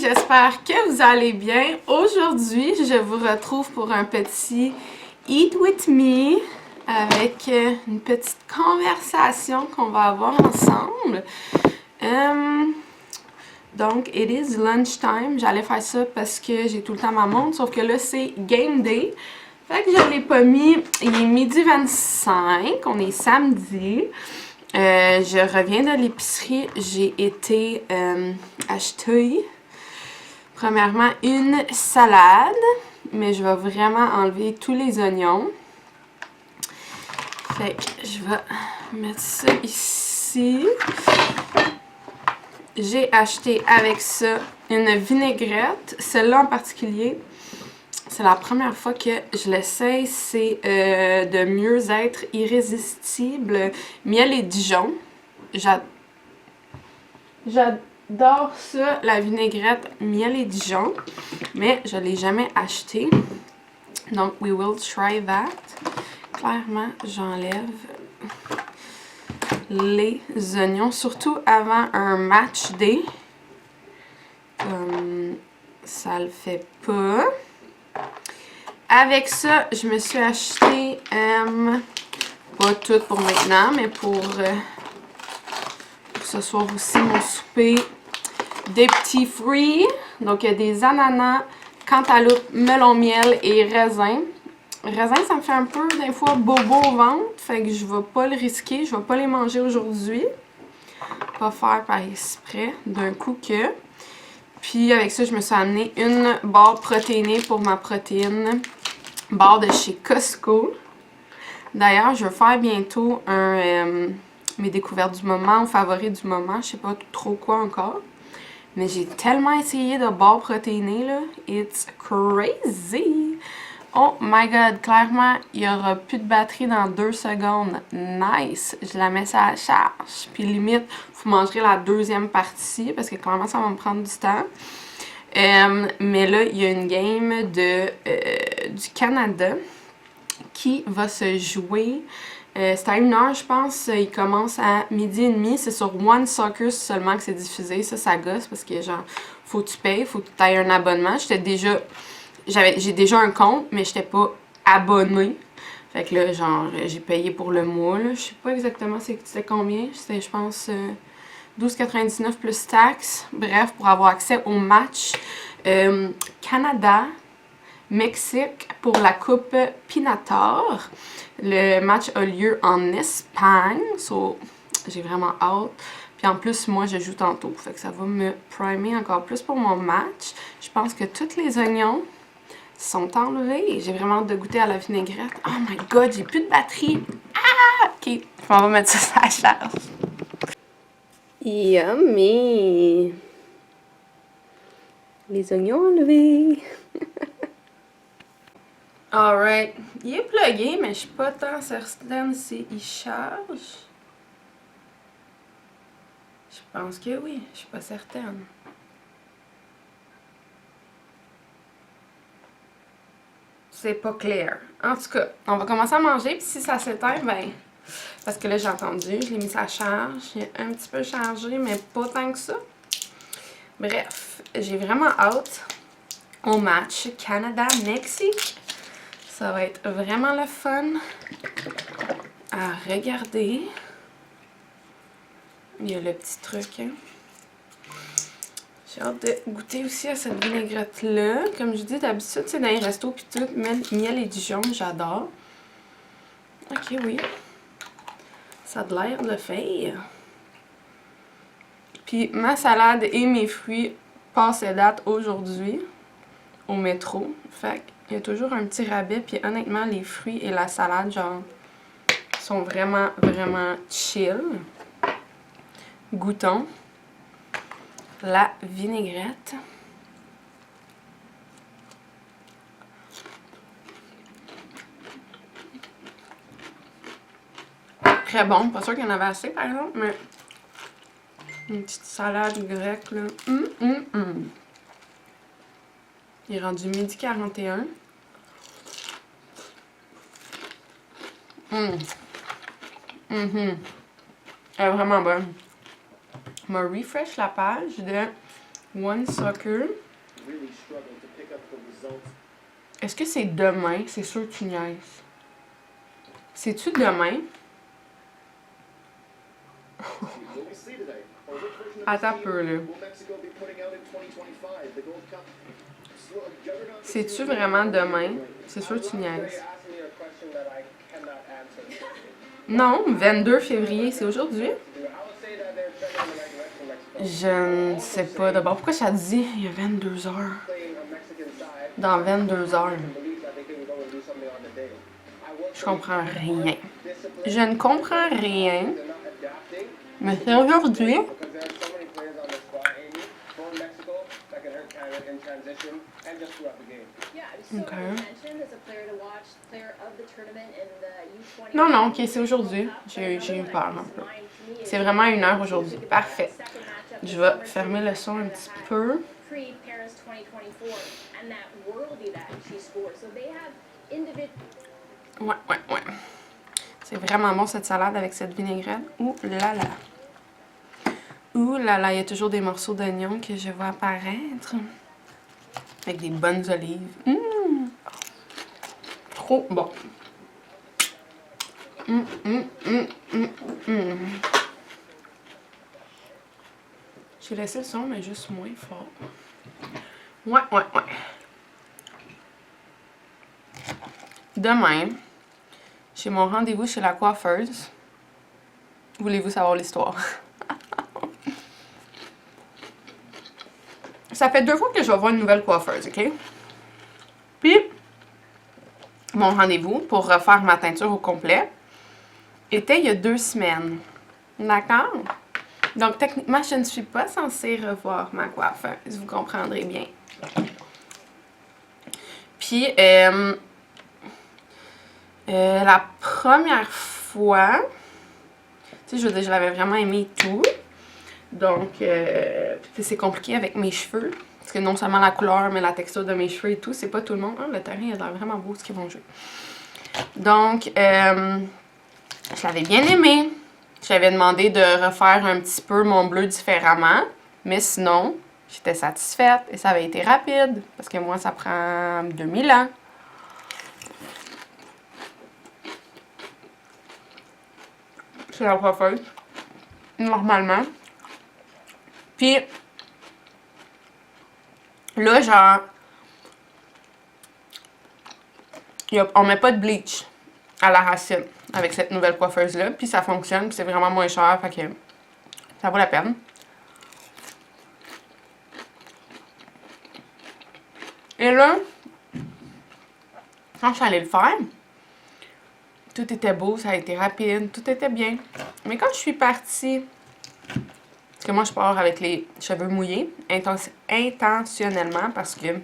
j'espère que vous allez bien. Aujourd'hui, je vous retrouve pour un petit Eat With Me avec une petite conversation qu'on va avoir ensemble. Donc, it is lunchtime. J'allais faire ça parce que j'ai tout le temps ma montre, sauf que là, c'est game day. Fait que je l'ai pas mis. Il est midi 25, on est samedi. Je reviens de l'épicerie. J'ai été acheter, premièrement, une salade. Mais je vais vraiment enlever tous les oignons. Fait que je vais mettre ça ici. J'ai acheté avec ça une vinaigrette. Celle-là en particulier, c'est la première fois que je l'essaye. C'est de mieux être irrésistible. Miel et Dijon. J'adore ça, la vinaigrette miel et Dijon. Mais je ne l'ai jamais acheté. Donc, we will try that. Clairement, j'enlève les oignons, surtout avant un match day. Comme ça le fait pas. Avec ça, je me suis acheté, pas tout pour maintenant, mais pour ce soir aussi, mon souper, des petits fruits. Donc, il y a des ananas, cantaloupe, melon miel et raisin. Raisin, ça me fait un peu, des fois, bobo au ventre. Fait que je vais pas le risquer. Je vais pas les manger aujourd'hui. Pas faire par exprès d'un coup que. Puis avec ça, je me suis amené une barre protéinée pour ma protéine. Barre de chez Costco. D'ailleurs, je vais faire bientôt mes découvertes du moment ou favoris du moment. Je sais pas trop quoi encore. Mais j'ai tellement essayé de barres protéinées, là. It's crazy! Oh my god, clairement, il n'y aura plus de batterie dans 2 secondes. Nice! Je la mets à la charge. Puis limite, vous mangerez la deuxième partie parce que clairement, ça va me prendre du temps. Mais là, il y a une game du Canada qui va se jouer. C'est à 1h, je pense. Il commence à 12h30. C'est sur One Soccer seulement que c'est diffusé. Ça gosse parce que genre, faut que tu payes, faut que tu aies un abonnement. J'ai déjà un compte, mais j'étais pas abonnée. Fait que là, genre, j'ai payé pour le mois, là. Je sais pas exactement c'était combien. C'était, je pense, 12,99 plus taxes. Bref, pour avoir accès au match Canada, Mexique pour la Coupe Pinatar. Le match a lieu en Espagne. So, j'ai vraiment hâte. Puis en plus, moi, je joue tantôt. Fait que ça va me primer encore plus pour mon match. Je pense que tous les oignons sont enlevés. J'ai vraiment hâte de goûter à la vinaigrette. Oh my god, j'ai plus de batterie. Ah! Ok, on va mettre ça sur la charge. Yummy! Les oignons enlevés. Alright. Il est plugué, mais je suis pas tant certaine s'il charge. Je pense que oui. Je suis pas certaine. C'est pas clair. En tout cas, on va commencer à manger, puis si ça s'éteint, ben... Parce que là, j'ai entendu, je l'ai mis à charge. Il est un petit peu chargé, mais pas tant que ça. Bref, j'ai vraiment hâte au match Canada-Mexique. Ça va être vraiment le fun à regarder. Il y a le petit truc, hein. J'ai hâte de goûter aussi à cette vinaigrette-là. Comme je dis, d'habitude, c'est dans les restos pis tout. Miel et Dijon, j'adore. Ok, oui. Ça a l'air de faire. Puis ma salade et mes fruits passent date aujourd'hui au métro. Fait qu'il y a toujours un petit rabais. Puis honnêtement, les fruits et la salade, genre, sont vraiment, vraiment chill. Goûtons la vinaigrette. Très bon. Pas sûr qu'il y en avait assez, par exemple, mais une petite salade grecque, là. Il est rendu 12h41. Elle est vraiment bonne. Je me refresh la page de One Soccer. Est-ce que c'est demain? C'est sûr que tu niaises. C'est-tu demain? Attends un peu, là. C'est-tu vraiment demain? C'est sûr que tu niaises. Non, 22 février, c'est aujourd'hui? Je ne sais pas. D'abord, pourquoi ça dit il y a 22 heures? Dans 22 heures. Je comprends rien. Je ne comprends rien. Mais c'est aujourd'hui. Okay. Non, non, ok, c'est aujourd'hui. J'ai eu peur un peu. C'est vraiment 1 heure aujourd'hui. Parfait. Je vais fermer le son un petit peu. Ouais. C'est vraiment bon cette salade avec cette vinaigrette. Ouh là là. Ouh là là, il y a toujours des morceaux d'oignon que je vois apparaître. Avec des bonnes olives. Trop bon. J'ai laissé le son, mais juste moins fort. Ouais. Demain, j'ai mon rendez-vous chez la coiffeuse. Voulez-vous savoir l'histoire? Ça fait 2 fois que je vais voir une nouvelle coiffeuse, OK? Puis, mon rendez-vous pour refaire ma teinture au complet était il y a 2 semaines. D'accord? Donc, techniquement, je ne suis pas censée revoir ma coiffeuse. Vous comprendrez bien. Puis, la première fois, tu sais, je veux dire, je l'avais vraiment aimé et tout. Donc, c'est compliqué avec mes cheveux. Parce que non seulement la couleur, mais la texture de mes cheveux et tout, c'est pas tout le monde. Le terrain, il a l'air vraiment beau ce qu'ils vont jouer. Donc, je l'avais bien aimé. J'avais demandé de refaire un petit peu mon bleu différemment. Mais sinon, j'étais satisfaite. Et ça avait été rapide. Parce que moi, ça prend 2000 ans. C'est la coiffeuse. Normalement. Puis, là, genre, on met pas de bleach à la racine avec cette nouvelle coiffeuse-là. Puis ça fonctionne, puis c'est vraiment moins cher, fait que ça vaut la peine. Et là, quand je suis allée le faire, tout était beau, ça a été rapide, tout était bien. Mais quand je suis partie, parce que moi je pars avec les cheveux mouillés, intentionnellement, parce que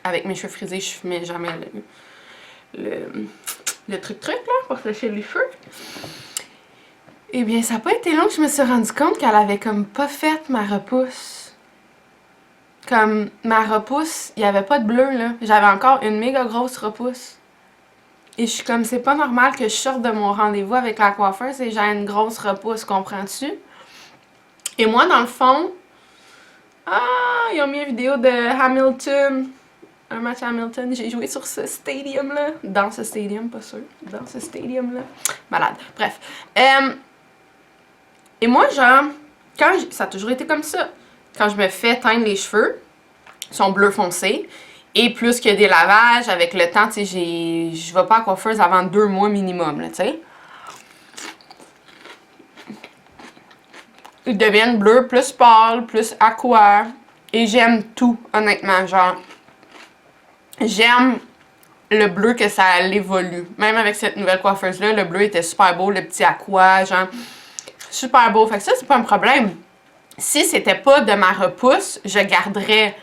avec mes cheveux frisés, je mets jamais le truc là, pour sécher les cheveux. Eh bien, ça n'a pas été long que je me suis rendu compte qu'elle avait comme pas fait ma repousse. Comme ma repousse, il n'y avait pas de bleu là. J'avais encore une méga grosse repousse. Et je suis comme, c'est pas normal que je sorte de mon rendez-vous avec la coiffeuse et j'ai une grosse repousse, comprends-tu? Et moi, dans le fond, ils ont mis une vidéo de Hamilton. Un match à Hamilton. J'ai joué sur ce stadium-là. Dans ce stadium, pas sûr. Dans ce stadium-là. Malade. Bref. Et moi, genre, ça a toujours été comme ça. Quand je me fais teindre les cheveux, ils sont bleu foncé. Et plus que des lavages, avec le temps, tu sais, je vais pas à coiffeuse avant 2 mois minimum, là, tu sais. Ils deviennent bleus plus pâles, plus aqua. Et j'aime tout, honnêtement, genre. J'aime le bleu que ça évolue. Même avec cette nouvelle coiffeuse-là, le bleu était super beau, le petit aqua, genre, super beau. Fait que ça, c'est pas un problème. Si c'était pas de ma repousse, je garderais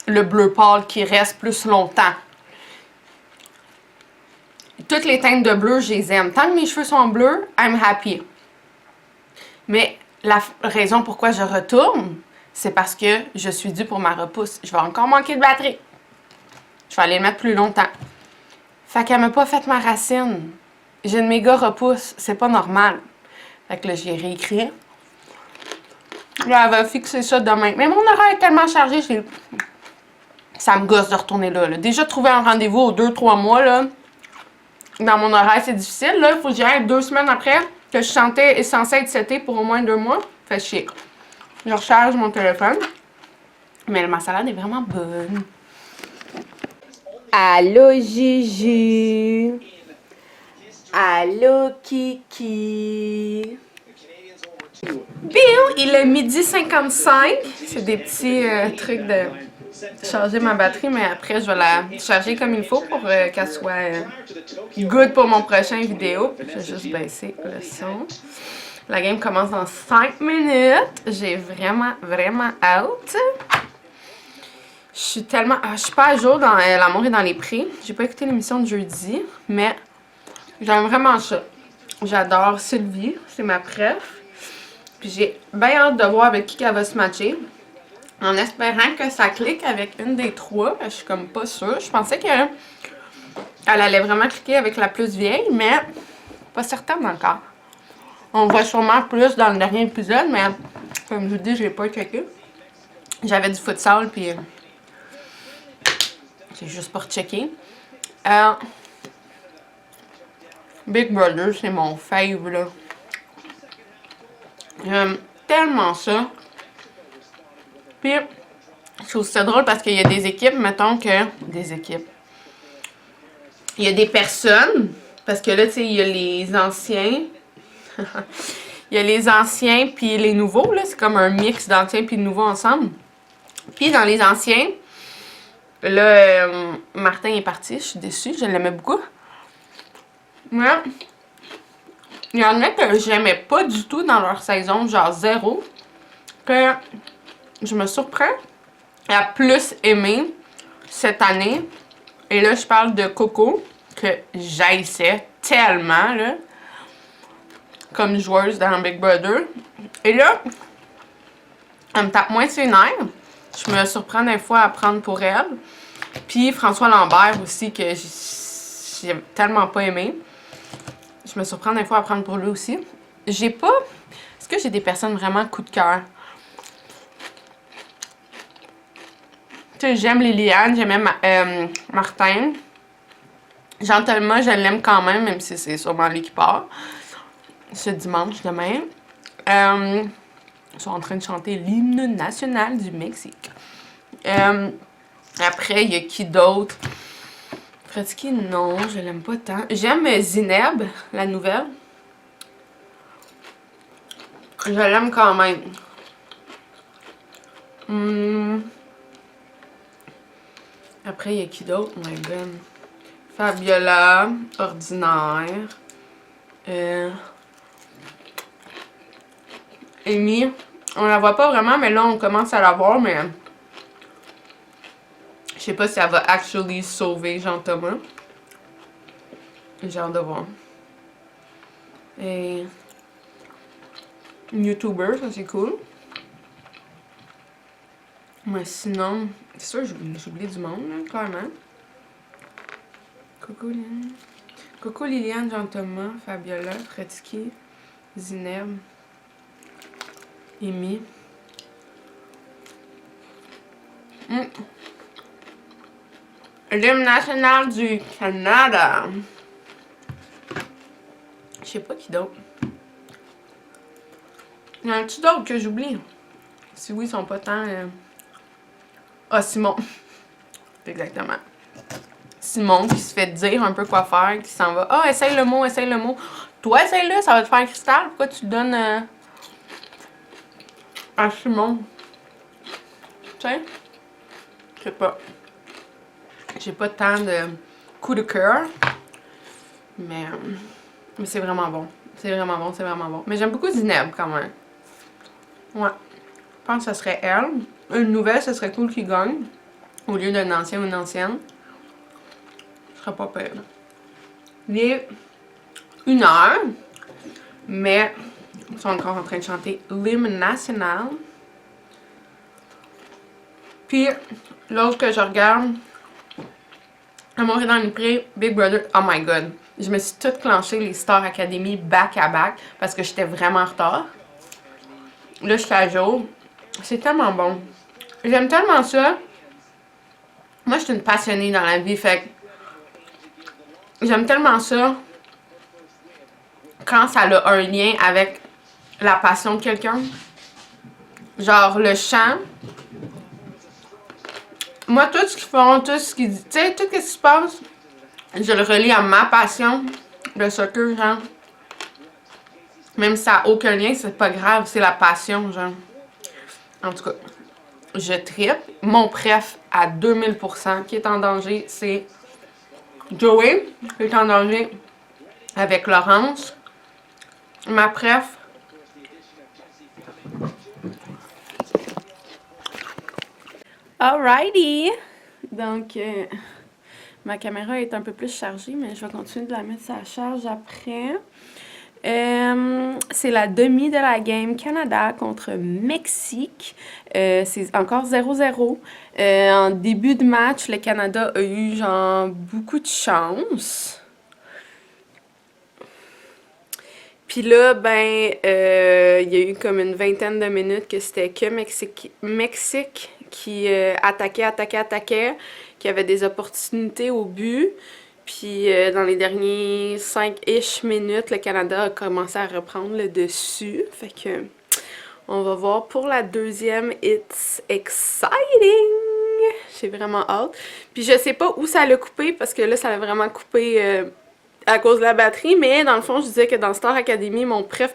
le bleu pâle qui reste plus longtemps. Toutes les teintes de bleu, je les aime. Tant que mes cheveux sont bleus, I'm happy. Mais la raison pourquoi je retourne, c'est parce que je suis due pour ma repousse. Je vais encore manquer de batterie. Je vais aller le mettre plus longtemps. Fait qu'elle m'a pas fait ma racine. J'ai une méga repousse. C'est pas normal. Fait que là, j'ai réécrit. Là, elle va fixer ça demain. Mais mon horaire est tellement chargé, ça me gosse de retourner là. Déjà, trouver un rendez-vous aux 2-3 mois, là, dans mon horaire, c'est difficile. Là, il faut que j'y aille 2 semaines après que je sentais est censé être seté pour au moins 2 mois. Fait chier. Je recharge mon téléphone. Mais ma salade est vraiment bonne. Allô, Gigi. Allô, Kiki. Bill, il est 12h55. C'est des petits trucs de charger ma batterie, mais après, je vais la charger comme il faut pour qu'elle soit good pour mon prochain vidéo. Je vais juste baisser le son. La game commence dans 5 minutes. J'ai vraiment hâte. Je suis tellement... je suis pas à jour dans L'amour est dans les prix. J'ai pas écouté l'émission de jeudi, mais j'aime vraiment ça. J'adore Sylvie, c'est ma préf. Puis j'ai bien hâte de voir avec qui elle va se matcher. En espérant que ça clique avec une des trois. Je suis comme pas sûre. Je pensais qu'elle allait vraiment cliquer avec la plus vieille, mais pas certaine encore. On voit sûrement plus dans le dernier épisode, mais comme je vous dis, j'ai pas checké. J'avais du futsal, puis j'ai juste pas rechecké. Big Brother, c'est mon fave, là. J'aime tellement ça. Puis, je trouve ça drôle parce qu'il y a des équipes, mettons que... Des équipes. Il y a des personnes, parce que là, tu sais, il y a les anciens. Il y a les anciens puis les nouveaux, là. C'est comme un mix d'anciens puis de nouveaux ensemble. Puis, dans les anciens, là, Martin est parti. Je suis déçue, je l'aimais beaucoup. Mais... il y en a que j'aimais pas du tout dans leur saison, genre 0. Que je me surprends à plus aimer cette année. Et là, je parle de Coco, que j'haïssais tellement, là, comme joueuse dans Big Brother. Et là, elle me tape moins ses nerfs. Je me surprends des fois à prendre pour elle. Puis François Lambert aussi, que j'ai tellement pas aimé. Je me surprends des fois à prendre pour lui aussi. J'ai pas... Est-ce que j'ai des personnes vraiment coup de cœur? Tu sais, j'aime Liliane, j'aimais Martin. Jean-Thomas, je l'aime quand même si c'est sûrement lui qui part. Ce dimanche, demain. Ils sont en train de chanter l'hymne national du Mexique. Après, il y a qui d'autre? Fredsky, non, je l'aime pas tant. J'aime Zineb, la nouvelle. Je l'aime quand même. Après, il y a qui d'autre? Oh my god. Fabiola, ordinaire. Amy, on la voit pas vraiment, mais là, on commence à la voir, mais... je sais pas si elle va actually sauver Jean-Thomas. J'ai hâte de voir. Et... une YouTuber, ça c'est cool. Mais sinon, c'est sûr, j'oublie du monde, là, clairement. Coco, Liliane, Jean-Thomas, Fabiola, Fredsky, Zineb, Amy. L'hymne national du Canada. Je sais pas qui d'autre. Il y en a-tu d'autres que j'oublie? Si oui, ils sont pas tant... Ah, Simon. Exactement. Simon qui se fait dire un peu quoi faire, qui s'en va. Ah, essaye le mot, essaye le mot. Toi, essaye-le, ça va te faire un cristal. Pourquoi tu le donnes à Simon? Tu sais? Je sais pas. J'ai pas tant de coups de cœur. Mais c'est vraiment bon. C'est vraiment bon, c'est vraiment bon. Mais j'aime beaucoup Zineb quand même. Ouais. Je pense que ce serait elle. Une nouvelle, ce serait cool qu'il gagne. Au lieu d'un ancien ou une ancienne. Ce serait pas pire. Il est 1h. Mais ils sont encore en train de chanter l'hymne national. Puis l'autre que je regarde, Amour est dans les prix, Big Brother. Oh my god. Je me suis toute clenchée les Star Academy back à back parce que j'étais vraiment en retard. le Stajo. C'est tellement bon. J'aime tellement ça. Moi, je suis une passionnée dans la vie, fait que j'aime tellement ça quand ça a un lien avec la passion de quelqu'un. Genre, le chant. Moi, tout ce qu'ils font, tout ce qu'ils disent, tu sais, tout ce qui se passe, je le relie à ma passion de soccer, genre. Même si ça n'a aucun lien, c'est pas grave, c'est la passion, genre. En tout cas, je trippe. Mon préf à 2000% qui est en danger, c'est Joey, qui est en danger avec Laurence. Ma préf. Alrighty! Donc, ma caméra est un peu plus chargée, mais je vais continuer de la mettre à charge après. C'est la demi de la game Canada contre Mexique. C'est encore 0-0. En début de match, le Canada a eu genre beaucoup de chance. Puis là, ben, il y a eu comme une vingtaine de minutes que c'était que Mexique qui attaquait, qui avait des opportunités au but. Puis dans les derniers 5-ish minutes, le Canada a commencé à reprendre le dessus. Fait que on va voir pour la deuxième. It's exciting! J'ai vraiment hâte. Puis je sais pas où ça l'a coupé parce que là, ça l'a vraiment coupé à cause de la batterie. Mais dans le fond, je disais que dans Star Academy, mon préf,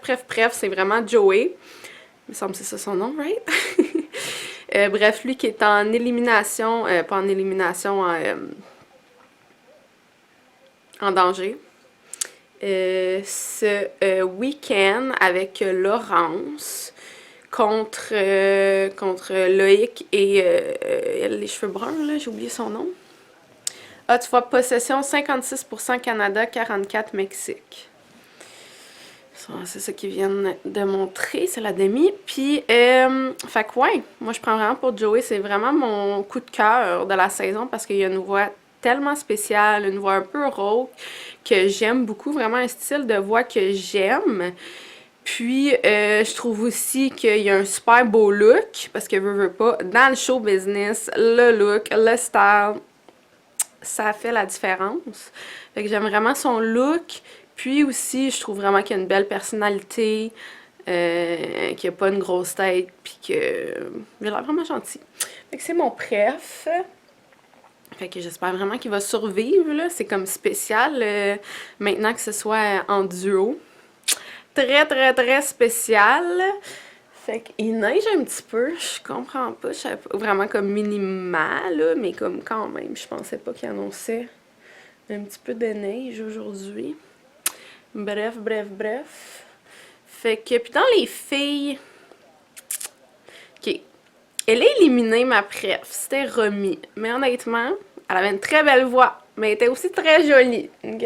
c'est vraiment Joey. Il me semble que c'est ça son nom, right? Bref, lui qui est en élimination, pas en élimination, en danger. Ce week-end avec Laurence contre Loïc et elle a les cheveux bruns, là, j'ai oublié son nom. Ah, tu vois, possession 56% Canada, 44% Mexique. C'est ça qu'ils viennent de montrer, c'est la demi. Puis, fait que ouais, moi je prends vraiment pour Joey, c'est vraiment mon coup de cœur de la saison parce qu'il y a une voix tellement spéciale, une voix un peu rauque que j'aime beaucoup, vraiment un style de voix que j'aime. Puis, je trouve aussi qu'il y a un super beau look, parce que veux pas, dans le show business, le look, le style, ça fait la différence. Fait que j'aime vraiment son look. Puis aussi, je trouve vraiment qu'il a une belle personnalité, qu'il a pas une grosse tête, puis que il a l'air vraiment gentil. Fait que c'est mon préf. Fait que j'espère vraiment qu'il va survivre, là. C'est comme spécial, maintenant que ce soit en duo. Très spécial. Fait qu'il neige un petit peu, je comprends pas, je savais pas, vraiment comme minimal, là, mais comme quand même, je pensais pas qu'il annonçait un petit peu de neige aujourd'hui. Bref. Fait que, puis dans les filles, ok, elle est éliminée, ma préf, c'était Romy, mais honnêtement, elle avait une très belle voix, mais elle était aussi très jolie, ok?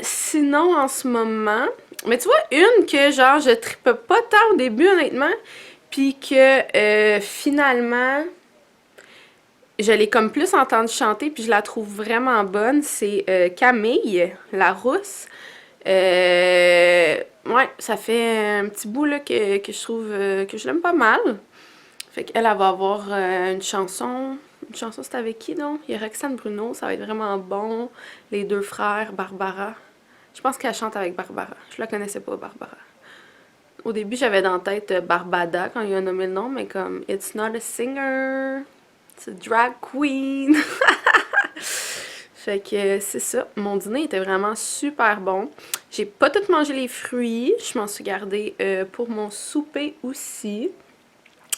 Sinon, en ce moment, mais tu vois, une que genre je trippe pas tant au début, honnêtement, puis que finalement, je l'ai comme plus entendue chanter, puis je la trouve vraiment bonne, c'est Camille, la rousse. Ouais, ça fait un petit bout là, que je trouve que je l'aime pas mal. Fait qu'elle, elle va avoir une chanson. Une chanson, c'est avec qui, donc? Il y a Roxane Bruno, ça va être vraiment bon. Les deux frères, Barbara. Je pense qu'elle chante avec Barbara. Je la connaissais pas, Barbara. Au début, j'avais dans la tête Barbada quand il a nommé le nom, mais comme It's not a singer, it's a drag queen. Fait que c'est ça. Mon dîner était vraiment super bon. J'ai pas tout mangé les fruits. Je m'en suis gardée pour mon souper aussi.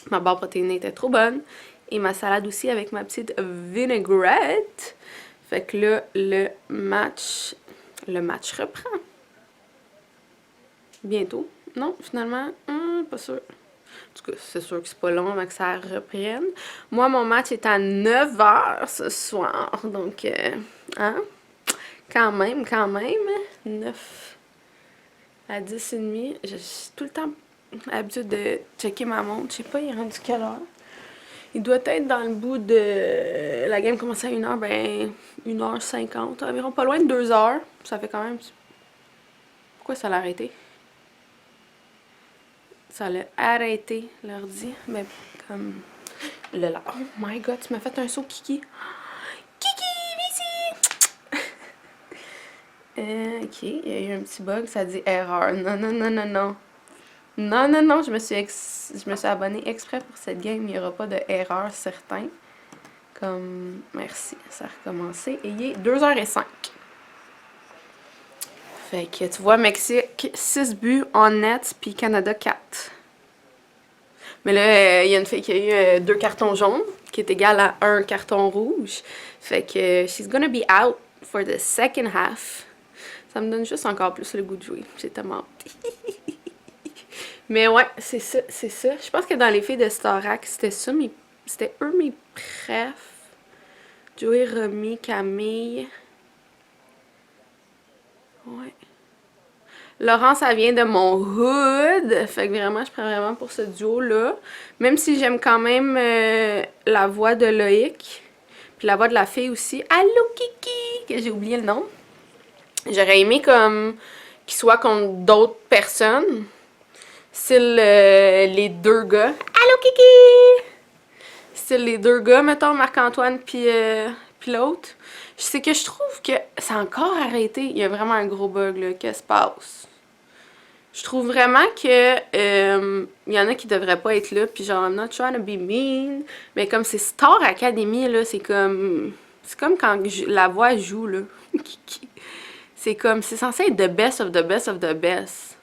Ma barre protéinée était trop bonne. Et ma salade aussi avec ma petite vinaigrette. Fait que là, le match reprend. Bientôt. Non, finalement, pas sûr. En tout cas, c'est sûr que c'est pas long avant que ça reprenne. Moi, mon match est à 9h ce soir. Donc, hein? Quand même. 9 à 10h30. J'ai tout le temps l'habitude de checker ma montre. Je sais pas, il est rendu quelle heure? Il doit être dans le bout de... La game commence à 1h, ben 1h50, environ pas loin de 2h. Ça fait quand même... Pourquoi ça l'a arrêté? Ça l'a arrêté l'ordi. Mais comme... Là. Oh my god, tu m'as fait un saut, Kiki. Kiki, viens ici! Ok, il y a eu un petit bug, ça dit erreur. Non, non, non, non, non. Non, non, non, je me suis abonnée exprès pour cette game. Il n'y aura pas de erreur certain. Comme, merci, ça a recommencé. Et il est 2h05. Fait que tu vois, Mexique, 6 buts en net, puis Canada 4. Mais là, il y a une fille qui a eu 2 cartons jaunes, qui est égal à 1 carton rouge. Fait que she's gonna be out for the second half. Ça me donne juste encore plus le goût de jouer. J'ai tellement hâte. Mais ouais, c'est ça, c'est ça. Je pense que dans les filles de Starac, c'était ça, mais c'était eux mes préfs. Joey, Romy, Camille. Ouais. Laurent, ça vient de mon hood. Fait que vraiment, je prends vraiment pour ce duo-là. Même si j'aime quand même la voix de Loïc. Puis la voix de la fille aussi. Allô, Kiki! Que j'ai oublié le nom. J'aurais aimé comme qu'il soit contre d'autres personnes. Style les 2 gars. Allô, Kiki! Style les 2 gars, mettons, Marc-Antoine puis l'autre. C'est que je trouve que c'est encore arrêté. Il y a vraiment un gros bug, là. Qu'est-ce qui se passe? Je trouve vraiment que il y en a qui devraient pas être là, puis genre, I'm not trying to be mean, mais comme c'est Star Academy, là, c'est comme quand la voix joue, là. C'est comme, c'est censé être the best of the best of the best.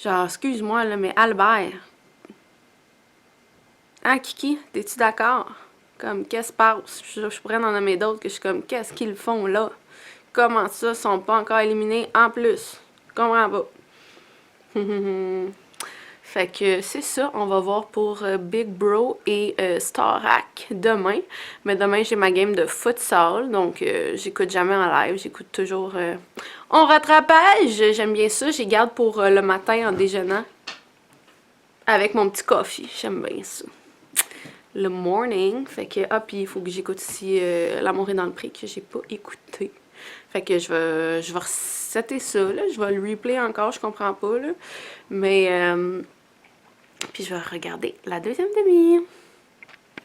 Genre, excuse-moi, là, mais Albert. Hein, Kiki, t'es-tu d'accord? Comme, qu'est-ce qui se passe? Je pourrais en nommer d'autres que je suis comme, qu'est-ce qu'ils font là? Comment ça, sont pas encore éliminés en plus? Je comprends pas. Fait que c'est ça, on va voir pour Big Bro et Starac demain. Mais demain, j'ai ma game de futsal, donc j'écoute jamais en live, j'écoute toujours en rattrapage. J'aime bien ça, j'y garde pour le matin en déjeunant avec mon petit coffee, j'aime bien ça. Le morning, fait que, ah, puis il faut que j'écoute aussi L'amour est dans le prix, que j'ai pas écouté. Fait que je vais resetter ça, là. Je vais le replay encore, je comprends pas, là. Mais, puis je vais regarder la deuxième demi.